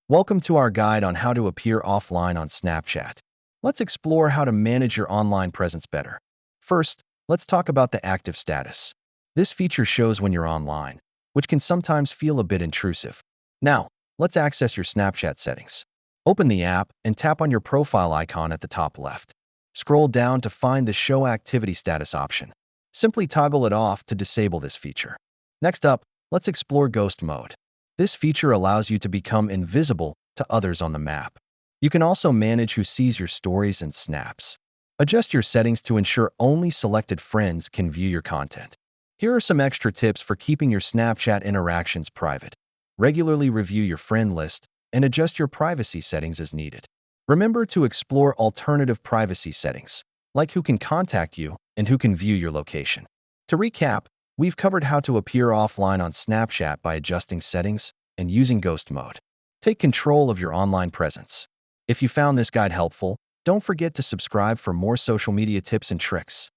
Welcome to our guide on how to appear offline on Snapchat. Let's explore how to manage your online presence better. First, let's talk about the active status. This feature shows when you're online, which can sometimes feel a bit intrusive. Now, let's access your Snapchat settings. Open the app and tap on your profile icon at the top left. Scroll down to find the Show Activity Status option. Simply toggle it off to disable this feature. Next up, let's explore Ghost Mode. This feature allows you to become invisible to others on the map. You can also manage who sees your stories and snaps. Adjust your settings to ensure only selected friends can view your content. Here are some extra tips for keeping your Snapchat interactions private. Regularly review your friend list and adjust your privacy settings as needed. Remember to explore alternative privacy settings, like who can contact you and who can view your location. To recap, we've covered how to appear offline on Snapchat by adjusting settings and using Ghost Mode. Take control of your online presence. If you found this guide helpful, don't forget to subscribe for more social media tips and tricks.